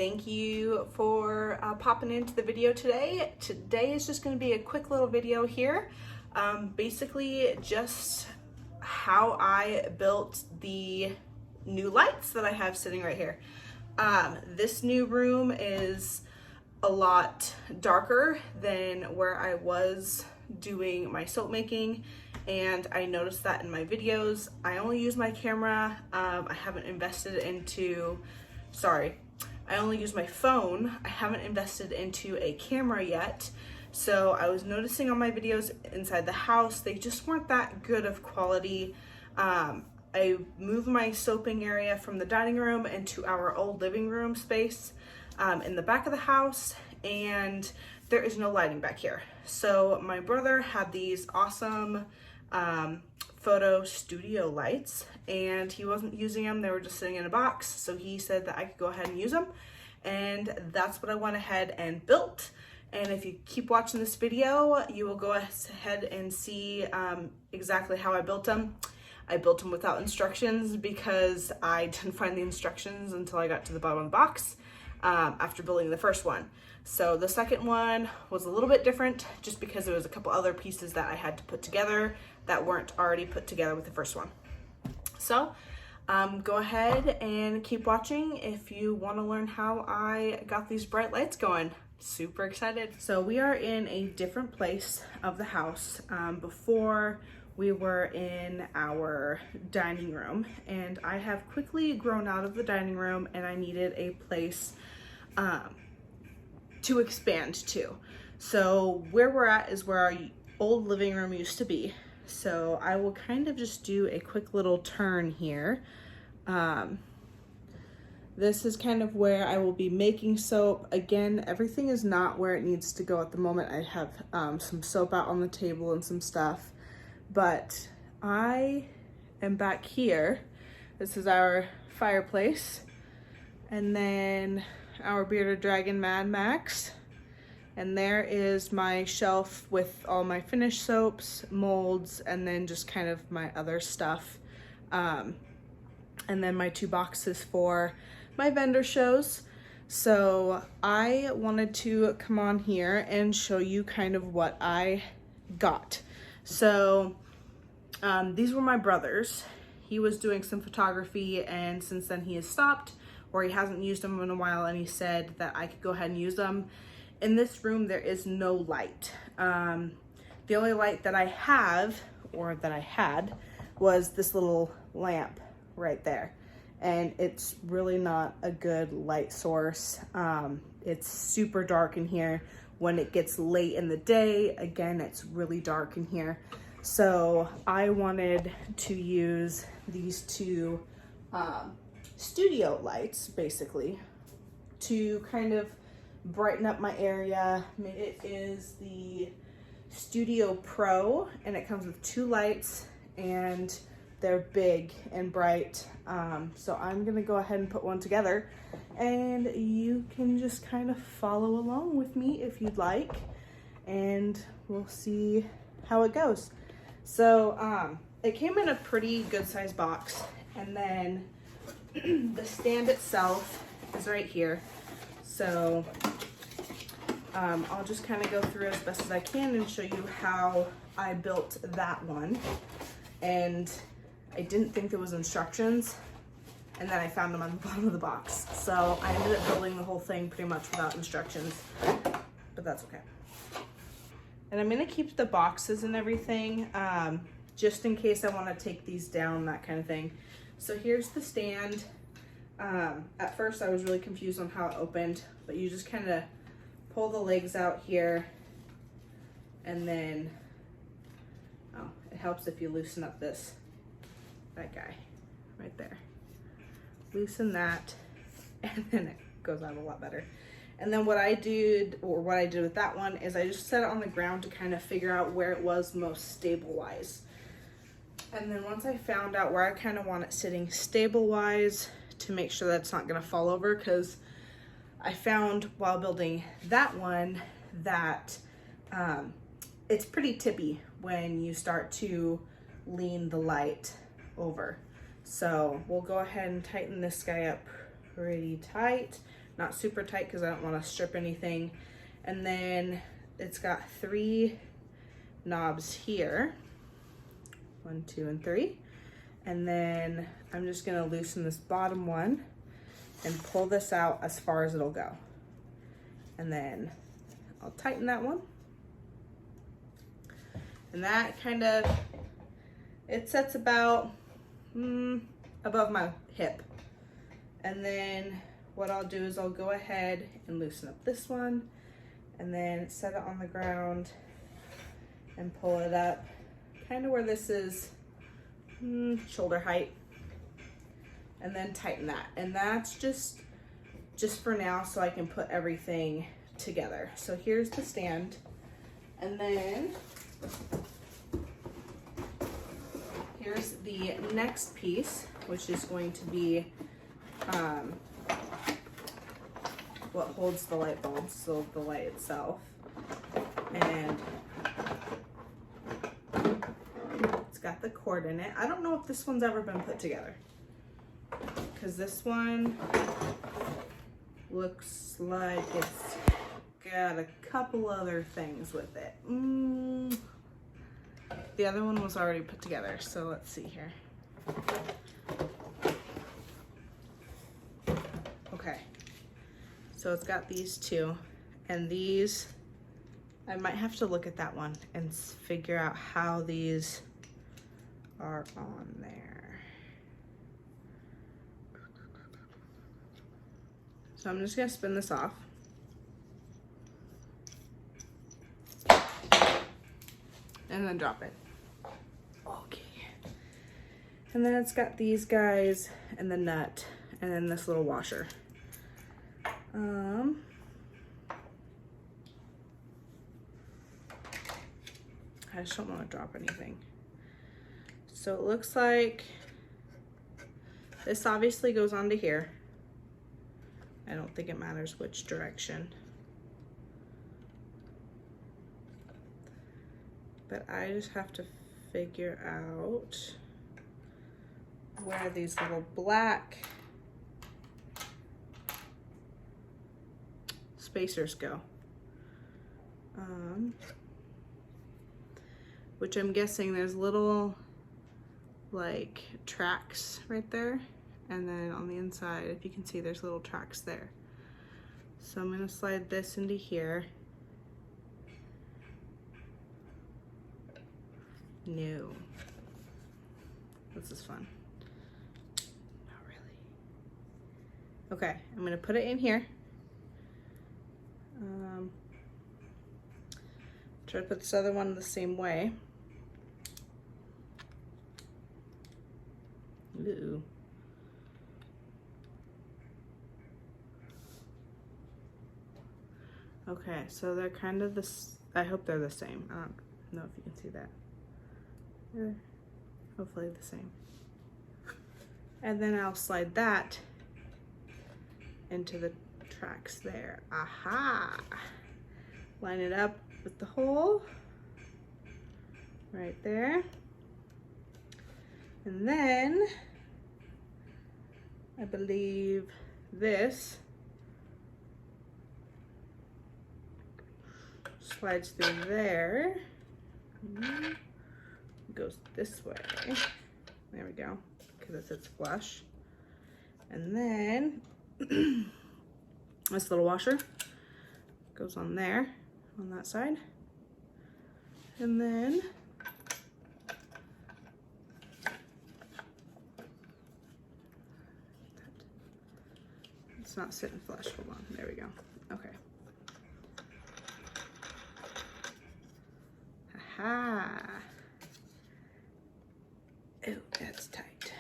thank you for popping into the video today. Today is just going to be a quick little video here. Basically just how I built the new lights that I have sitting right here. This new room is a lot darker than where I was doing my soap making, and I noticed that in my videos. I only use my camera. I haven't invested into, I only use my phone. I haven't invested into a camera yet. So I was noticing on my videos inside the house, they just weren't that good of quality. I moved my soaping area from the dining room into our old living room space in the back of the house, and there is no lighting back here. So my brother had these awesome photo studio lights, and he wasn't using them. They were just sitting in a box. So he said that I could go ahead and use them, and that's what I went ahead and built. And if you keep watching this video, you will go ahead and see exactly how I built them. I built them without instructions because I didn't find the instructions until I got to the bottom of the box after building the first one. So the second one was a little bit different just because there was a couple other pieces that I had to put together that weren't already put together with the first one. So go ahead and keep watching if you want to learn how I got these bright lights going. Super excited. So we are in a different place of the house. Before we were in our dining room, and I have quickly grown out of the dining room, and I needed a place to expand to. So where we're at is where our old living room used to be. So I will kind of just do a quick little turn here. This is kind of where I will be making soap. Again, everything is not where it needs to go at the moment. I have some soap out on the table and some stuff, but I am back here. This is our fireplace, and then our bearded dragon Mad Max, and there is my shelf with all my finished soaps, molds, and then just kind of my other stuff, and then my 2 boxes for my vendor shows. So I wanted to come on here and show you kind of what I got. So these were my brother's. He was doing some photography, and since then he has stopped, or he hasn't used them in a while, and he said that I could go ahead and use them. In this room there is no light. The only light that I have, or that I had, was this little lamp right there, and it's really not a good light source. It's super dark in here. When it gets late in the day, again, it's really dark in here. So I wanted to use these 2 studio lights basically to kind of brighten up my area. It is the StudioPro, and it comes with 2 lights, and they're big and bright. So I'm gonna go ahead and put one together, and you can just kind of follow along with me if you'd like, and we'll see how it goes. So it came in a pretty good sized box, and then the stand itself is right here. So I'll just kind of go through as best as I can and show you how I built that one. And I didn't think there was instructions, and then I found them on the bottom of the box. So I ended up building the whole thing pretty much without instructions, but that's okay. And I'm gonna keep the boxes and everything, just in case I wanna take these down, that kind of thing. So here's the stand. At first I was really confused on how it opened, but you just kind of pull the legs out here, and then, oh, it helps if you loosen up that guy right there. Loosen that, and then it goes out a lot better. And then what I did with that one is I just set it on the ground to kind of figure out where it was most stable wise. And then once I found out where I kind of want it sitting stable wise, to make sure that it's not gonna fall over, because I found while building that one that it's pretty tippy when you start to lean the light over. So we'll go ahead and tighten this guy up pretty tight. not super tight because I don't want to strip anything. And then it's got 3 knobs here, 1, 2, and 3. And then I'm just gonna loosen this bottom one and pull this out as far as it'll go. And then I'll tighten that one. And that kind of, it sets about above my hip. And then what I'll do is I'll go ahead and loosen up this one and then set it on the ground and pull it up kind of where this is shoulder height, and then tighten that. And that's just for now so I can put everything together. So here's the stand, and then here's the next piece, which is going to be what holds the light bulbs, so the light itself. And it's got the cord in it. I don't know if this one's ever been put together, because this one looks like it's got a couple other things with it. The other one was already put together, so let's see here. Okay, so it's got these 2, and these, I might have to look at that one and figure out how these are on there. So I'm just gonna spin this off. And then drop it. Okay. And then it's got these guys and the nut and then this little washer. I just don't want to drop anything. So it looks like this obviously goes onto here. I don't think it matters which direction. But I just have to figure out where these little black spacers go. Which I'm guessing there's little like tracks right there, and then on the inside, if you can see, there's little tracks there. So I'm gonna slide this into here. No, this is fun. Not really. Okay, I'm gonna put it in here. Try to put this other one the same way. Ooh. Okay, so they're kind of this. I hope they're the same. I don't know if you can see that. They're hopefully the same. And then I'll slide that into the tracks there. Aha! Line it up with the hole right there. And then I believe this slides through there, goes this way. There we go, because it sits flush. And then this little washer goes on there, on that side. And then it's not sitting flush. Hold on. There we go. Okay. Aha. Oh, that's tight.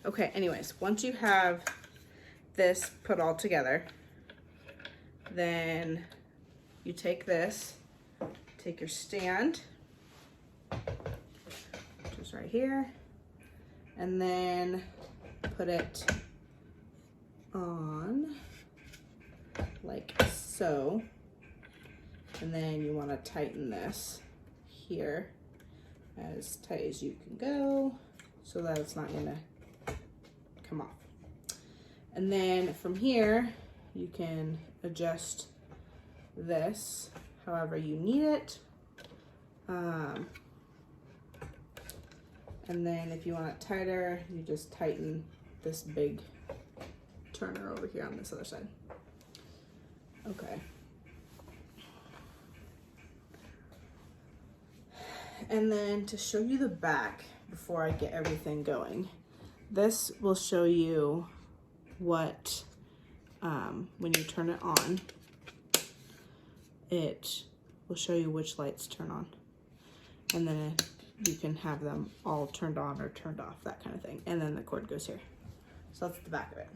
Okay, anyways, once you have this put all together, then you take this, take your stand, which is right here, and then put it on like so. And then you want to tighten this here as tight as you can go so that it's not going to come off. And then from here, you can adjust this however you need it. And then if you want it tighter, you just tighten this big turner over here on this other side. Okay. And then to show you the back before I get everything going, this will show you what, when you turn it on, it will show you which lights turn on. And then you can have them all turned on or turned off, that kind of thing. And then the cord goes here. So that's the back of it.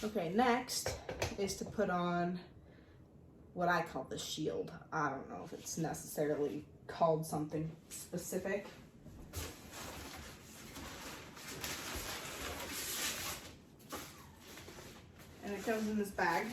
Okay, next is to put on what I call the shield. I don't know if it's necessarily called something specific. And it comes in this bag.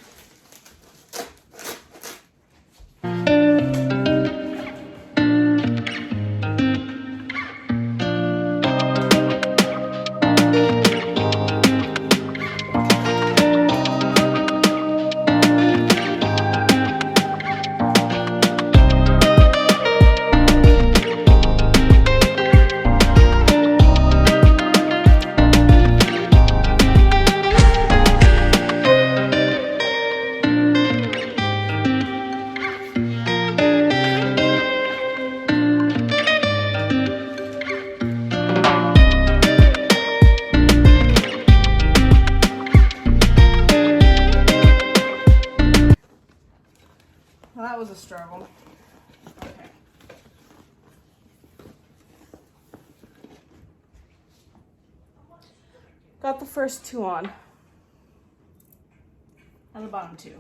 Well, that was a struggle. Okay. Got the first two on. And the bottom two.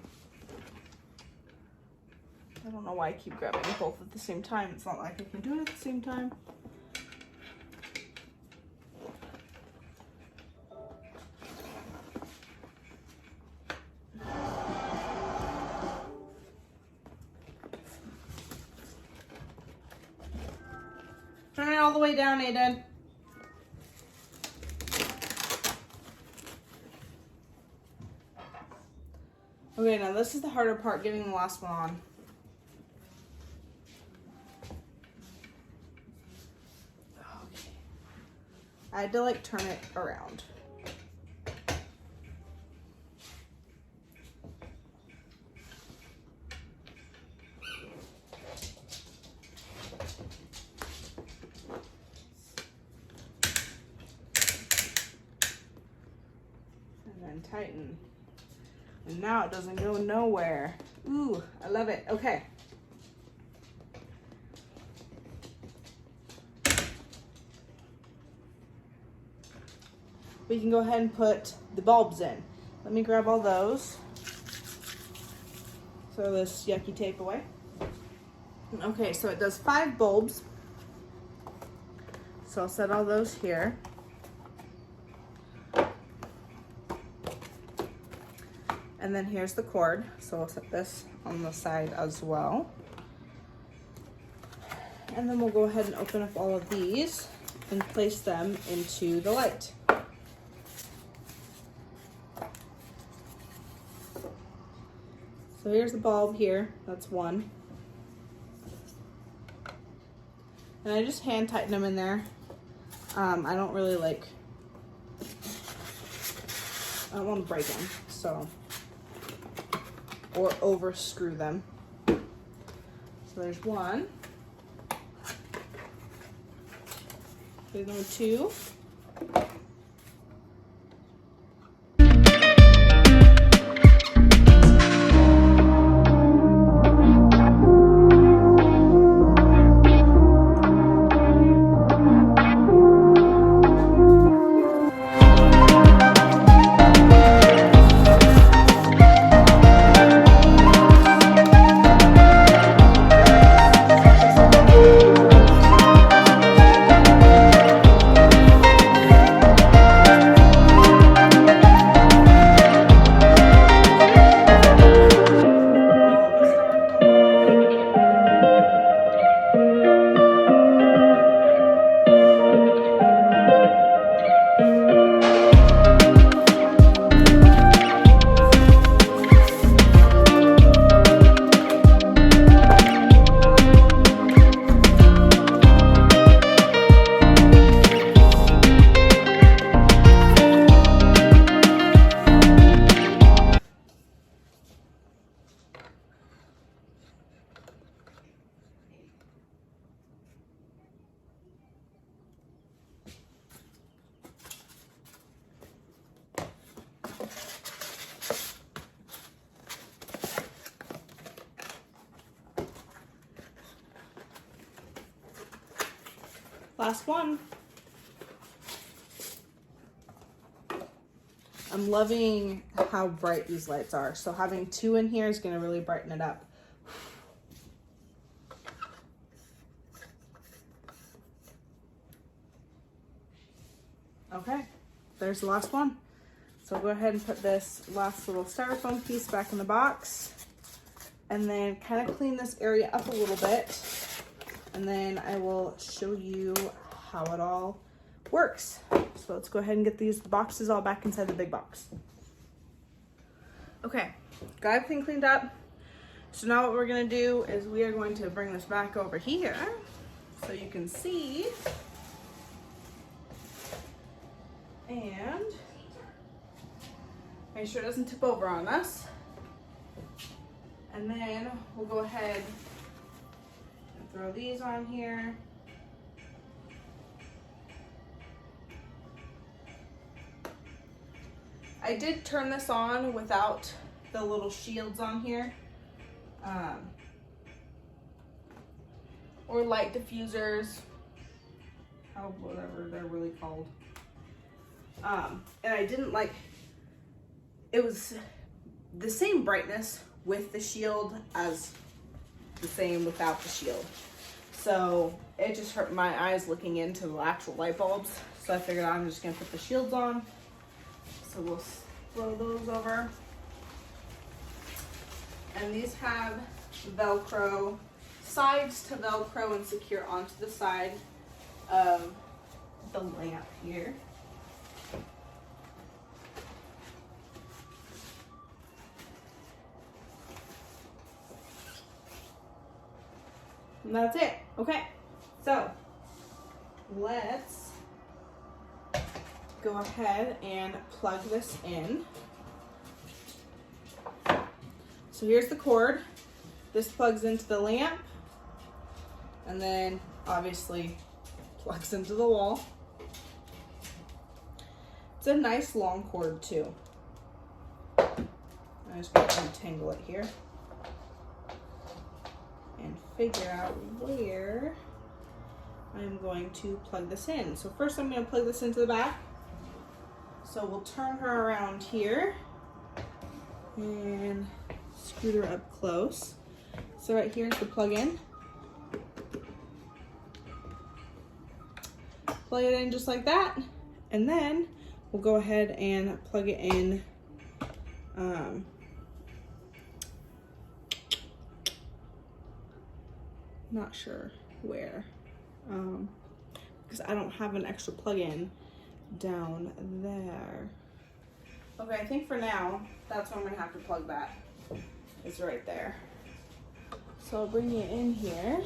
I don't know why I keep grabbing both at the same time. It's not like I can do it at the same time. Turn it all the way down, Aiden. Okay, now this is the harder part, getting the last one on. Okay. I had to like turn it around. Tighten. And now it doesn't go nowhere. Ooh, I love it. Okay. We can go ahead and put the bulbs in. Let me grab all those. Throw this yucky tape away. Okay, so it does 5 bulbs. So I'll set all those here. And then here's the cord, so we'll set this on the side as well. And then we'll go ahead and open up all of these and place them into the light. So here's the bulb here, that's one. And I just hand tighten them in there. I don't really like, I don't want to break them, so. Or over screw them. So there's one. Here's number 2. Last one. I'm loving how bright these lights are. So having 2 in here is gonna really brighten it up. Okay, there's the last one. So I'll go ahead and put this last little styrofoam piece back in the box and then kind of clean this area up a little bit. And then I will show you how it all works. So let's go ahead and get these boxes all back inside the big box. Okay, got everything cleaned up. So now what we're gonna do is we are going to bring this back over here so you can see. And make sure it doesn't tip over on us. And then we'll go ahead and throw these on here. I did turn this on without the little shields on here. Or light diffusers, whatever they're really called. And I didn't like, it was the same brightness with the shield as the same without the shield. So it just hurt my eyes looking into the actual light bulbs. So I figured I'm just gonna put the shields on. So we'll throw those over. And these have Velcro, sides to Velcro and secure onto the side of the lamp here. And that's it. Okay, so let's go ahead and plug this in. So here's the cord. This plugs into the lamp and then obviously plugs into the wall. It's a nice long cord too. I'm just going to untangle it here and figure out where I'm going to plug this in. So first I'm going to plug this into the back. So we'll turn her around here and screw her up close. So right here is the plug-in. Plug it in just like that, and then we'll go ahead and plug it in not sure where, because I don't have an extra plug-in down there. Okay, I think for now, that's where I'm gonna have to plug that. It's right there. So I'll bring it in here.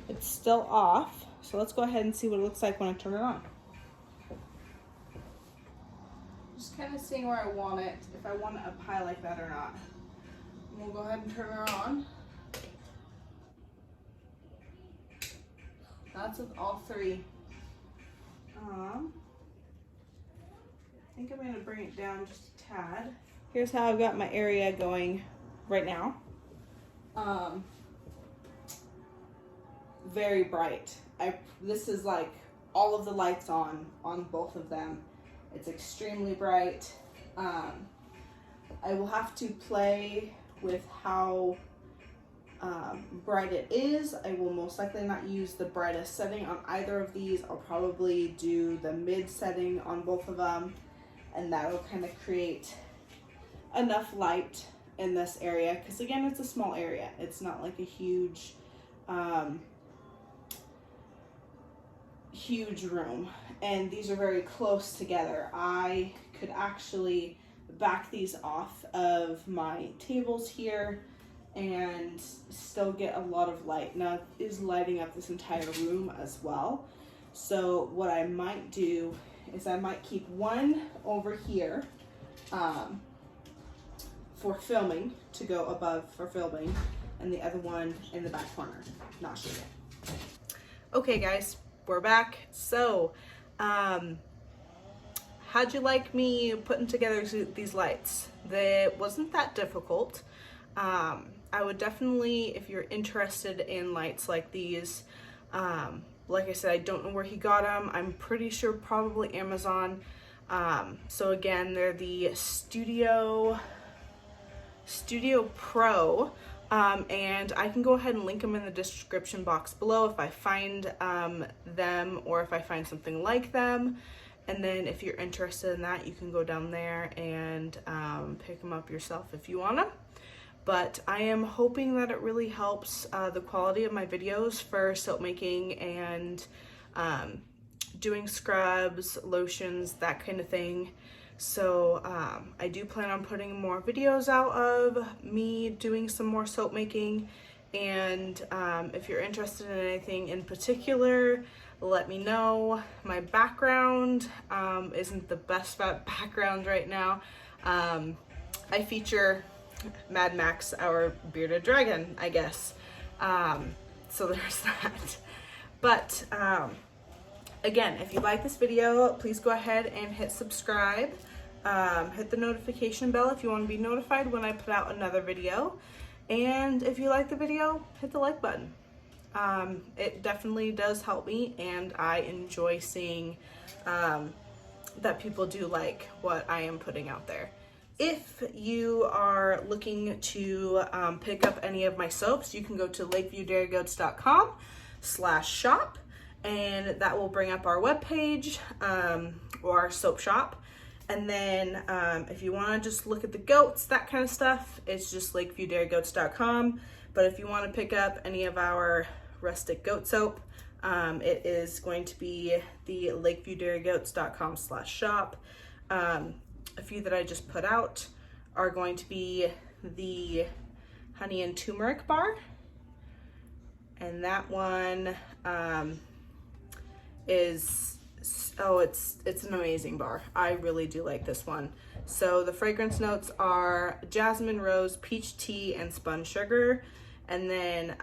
It's still off, so let's go ahead and see what it looks like when I turn it on. Just kind of seeing where I want it, if I want it up high like that or not. And we'll go ahead and turn her on. That's with all 3. I think I'm gonna bring it down just a tad. Here's how I've got my area going right now. Very bright. This is like all of the lights on both of them. It's extremely bright. I will have to play with how bright it is. I will most likely not use the brightest setting on either of these. I'll probably do the mid setting on both of them, and that will kind of create enough light in this area, because again, it's a small area. It's not like a huge huge room, and these are very close together. I could actually back these off of my tables here and still get a lot of light. Now it is lighting up this entire room as well. So what I might do is I might keep one over here for filming, to go above for filming, and the other one in the back corner. Not sure yet. Okay guys, we're back. So how'd you like me putting together these lights? It wasn't that difficult. I would definitely, if you're interested in lights like these, Like I said, I don't know where he got them. I'm pretty sure probably Amazon. So again, they're the StudioPro, and I can go ahead and link them in the description box below if I find them or if I find something like them. And then if you're interested in that, you can go down there and pick them up yourself if you want them. But I am hoping that it really helps the quality of my videos for soap making and doing scrubs, lotions, that kind of thing. So I do plan on putting more videos out of me doing some more soap making. And if you're interested in anything in particular, let me know. My background isn't the best background right now. I feature Mad Max, our bearded dragon, I guess. So there's that. But again, if you like this video, please go ahead and hit subscribe. Hit the notification bell if you want to be notified when I put out another video. And if you like the video, hit the like button. It definitely does help me, and I enjoy seeing that people do like what I am putting out there. If you are looking to pick up any of my soaps, you can go to lakeviewdairygoats.com/shop, and that will bring up our webpage or our soap shop. And then if you want to just look at the goats, that kind of stuff, it's just lakeviewdairygoats.com. But if you want to pick up any of our rustic goat soap, it is going to be the lakeviewdairygoats.com/shop. A few that I just put out are going to be the honey and turmeric bar, and that one is, oh, it's an amazing bar. I really do like this one. So the fragrance notes are jasmine, rose, peach tea, and spun sugar. And then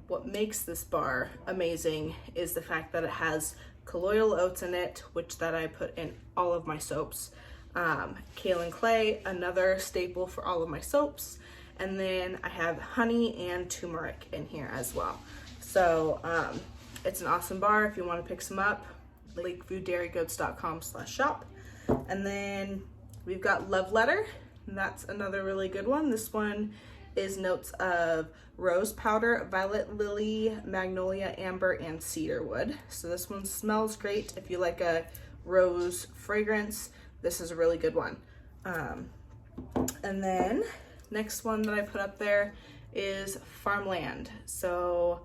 what makes this bar amazing is the fact that it has colloidal oats in it, which that I put in all of my soaps. Kaolin clay, another staple for all of my soaps. And then I have honey and turmeric in here as well. So it's an awesome bar if you want to pick some up. lakeviewdairygoats.com/shop. And then we've got Lavender. That's another really good one. This one is notes of rose powder, violet lily, magnolia, amber, and cedarwood. So this one smells great. If you like a rose fragrance, this is a really good one. And then next one that I put up there is Farmland. So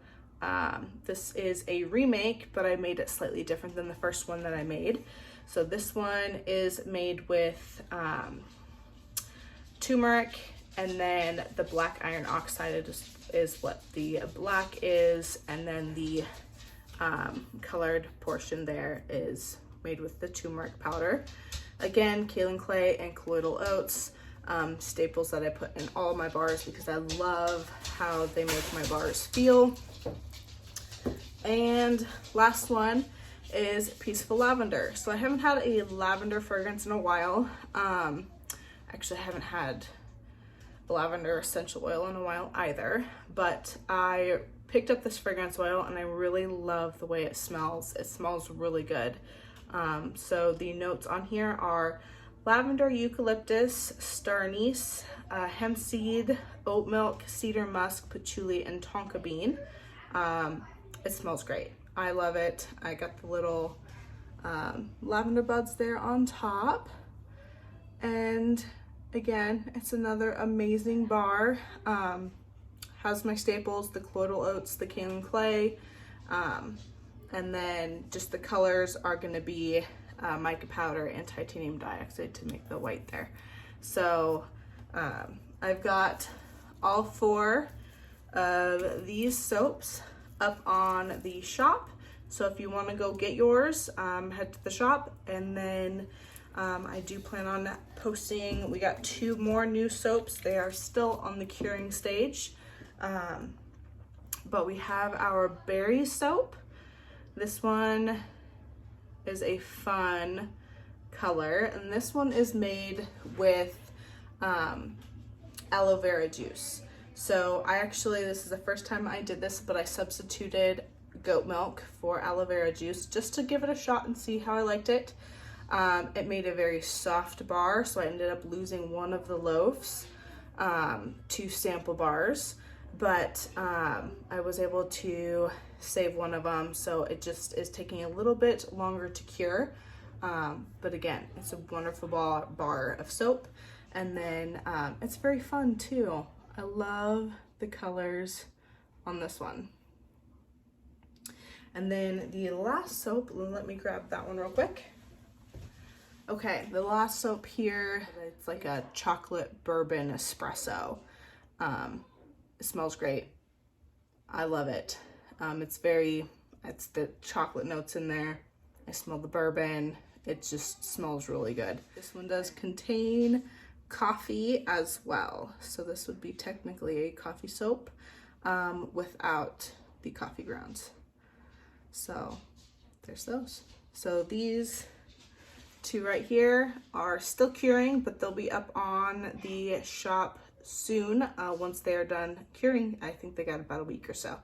this is a remake, but I made it slightly different than the first one that I made. So this one is made with turmeric, and then the black iron oxide is what the black is, and then the colored portion there is made with the turmeric powder. Again, kaolin clay and colloidal oats, staples that I put in all my bars because I love how they make my bars feel. And last one is Peaceful Lavender. So I haven't had a lavender fragrance in a while. Actually, I haven't had lavender essential oil in a while either, but I picked up this fragrance oil and I really love the way it smells. It smells really good. So the notes on here are lavender, eucalyptus, star anise, hemp seed, oat milk, cedar musk, patchouli, and tonka bean. It smells great. I love it. I got the little lavender buds there on top. And again, it's another amazing bar. Has my staples, the colloidal oats, the kaolin clay, and then just the colors are going to be mica powder and titanium dioxide to make the white there. So I've got all 4 of these soaps up on the shop. So if you want to go get yours, head to the shop. And then I do plan on posting, we got 2 more new soaps. They are still on the curing stage. But we have our berry soap. This one is a fun color, and this one is made with aloe vera juice. So this is the first time I did this, but I substituted goat milk for aloe vera juice just to give it a shot and see how I liked it. It made a very soft bar, so I ended up losing one of the loaves to sample bars, but I was able to save one of them, so it just is taking a little bit longer to cure. But again, it's a wonderful bar of soap, and then it's very fun too. I love the colors on this one. And then the last soap, let me grab that one real quick. Okay, the last soap here, it's like a chocolate bourbon espresso. It smells great. I love it. It's the chocolate notes in there. I smell the bourbon. It just smells really good. This one does contain coffee as well. So this would be technically a coffee soap without the coffee grounds. So there's those. So these two right here are still curing, but they'll be up on the shop soon once they are done curing. I think they got about a week or so.